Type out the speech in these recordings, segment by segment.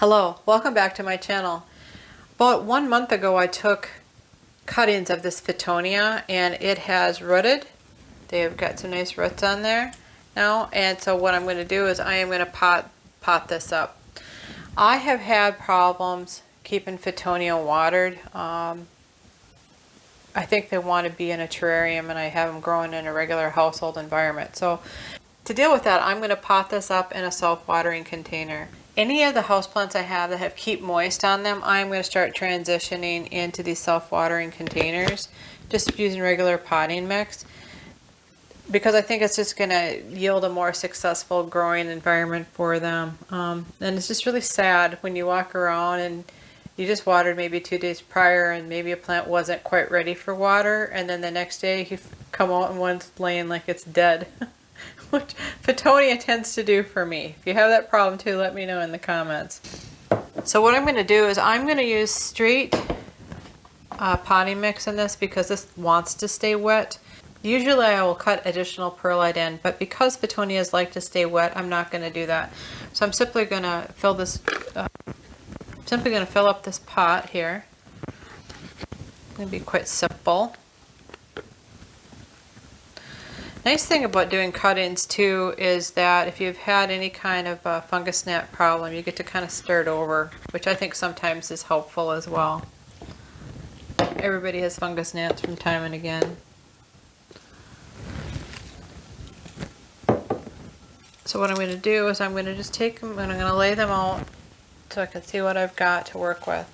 Hello, welcome back to my channel. About 1 month ago I took cuttings of this Fittonia and it has rooted. They've got some nice roots on there now, and so what I'm going to do is I am going to pot this up. I have had problems keeping Fittonia watered. I think they want to be in a terrarium and I have them growing in a regular household environment. So to deal with that, I'm going to pot this up in a self-watering container. Any of the houseplants I have that have keep moist on them, I'm going to start transitioning into these self-watering containers, just using regular potting mix, because I think it's just going to yield a more successful growing environment for them. And it's just really sad when you walk around and you just watered maybe 2 days prior and maybe a plant wasn't quite ready for water, and then the next day you come out and one's laying like it's dead. Which Fittonia tends to do for me. If you have that problem too, let me know in the comments. So what I'm going to do is I'm going to use straight potting mix in this because this wants to stay wet. Usually I will cut additional perlite in, but because Fittonias like to stay wet, I'm not going to do that. So I'm simply going to fill this, fill up this pot here. It's going to be quite simple. Nice thing about doing cuttings too is that if you've had any kind of fungus gnat problem, you get to kind of stir it over, which I think sometimes is helpful as well. Everybody has fungus gnats from time and again. So what I'm going to do is I'm going to just take them and I'm going to lay them out so I can see what I've got to work with.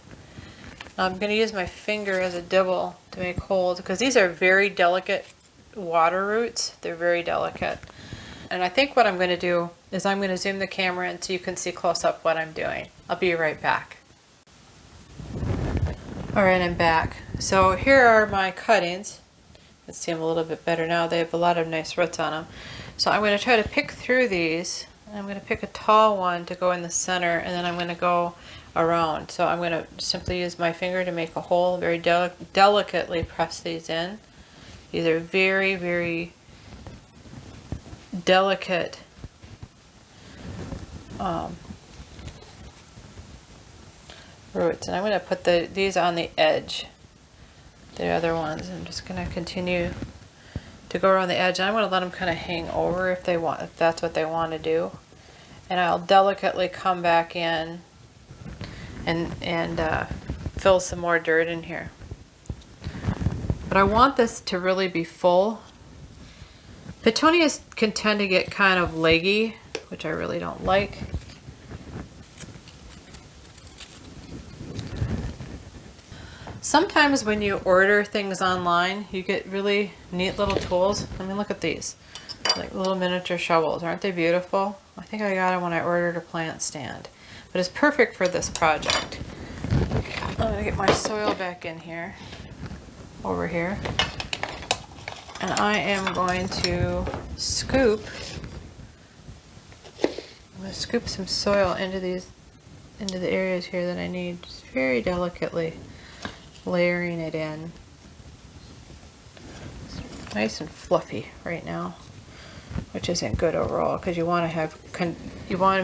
I'm going to use my finger as a dibble to make holes because these are very delicate water roots. They're very delicate. And I think what I'm going to do is I'm going to zoom the camera in so you can see close up what I'm doing. I'll be right back. Alright, I'm back. So here are my cuttings. Let's see them a little bit better now. They have a lot of nice roots on them. So I'm going to try to pick through these. And I'm going to pick a tall one to go in the center, and then I'm going to go around. So I'm going to simply use my finger to make a hole, very delicately press these in. These are very, very delicate roots. And I'm going to put these on the edge, the other ones. I'm just going to continue to go around the edge. And I'm going to let them kind of hang over if that's what they want to do. And I'll delicately come back in and fill some more dirt in here. But I want this to really be full. Fittonias can tend to get kind of leggy, which I really don't like. Sometimes when you order things online, you get really neat little tools. I mean, look at these. Like little miniature shovels. Aren't they beautiful? I think I got them when I ordered a plant stand. But it's perfect for this project. I'm going to get my soil back in here. Over here, and I am going to scoop some soil into the areas here that I need, just very delicately layering it in. It's nice and fluffy right now, which isn't good overall because you want to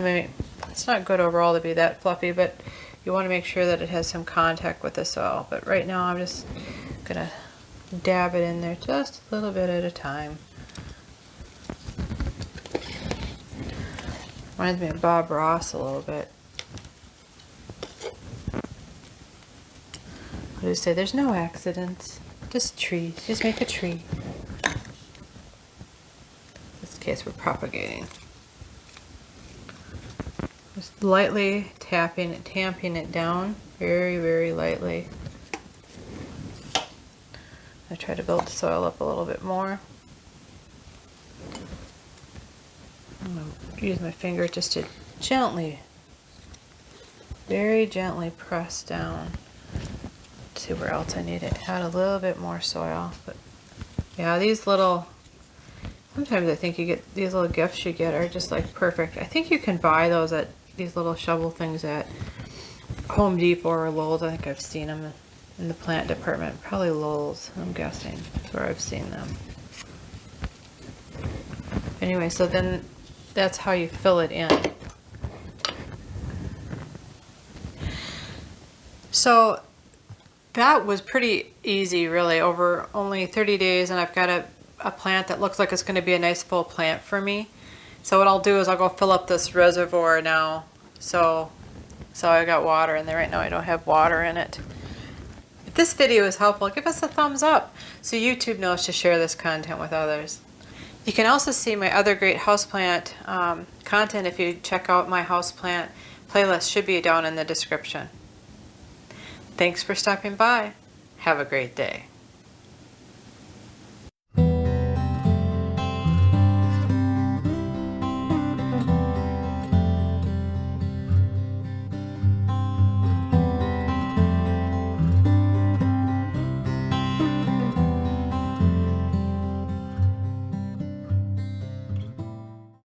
make it's not good overall to be that fluffy, but you want to make sure that it has some contact with the soil. But right now I'm just gonna dab it in there just a little bit at a time. Reminds me of Bob Ross a little bit. What do you say? There's no accidents, just trees. Just make a tree. In this case, we're propagating. Just lightly tamping it down, very, very lightly. I try to build the soil up a little bit more. I'm going to use my finger just to gently, very gently press down. Let's see where else I need to add a little bit more soil. But yeah, sometimes I think you get these little gifts you get are just like perfect. I think you can buy those at these little shovel things at Home Depot or Lowe's. I think I've seen them in the plant department, probably Lowe's, I'm guessing. That's where I've seen them. Anyway, so then that's how you fill it in. So that was pretty easy, really, over only 30 days, and I've got a plant that looks like it's going to be a nice full plant for me. So what I'll do is I'll go fill up this reservoir now. So I got water in there. Right now I don't have water in it. If this video is helpful, give us a thumbs up so YouTube knows to share this content with others. You can also see my other great houseplant content if you check out my houseplant playlist. Should be down in the description. Thanks for stopping by. Have a great day.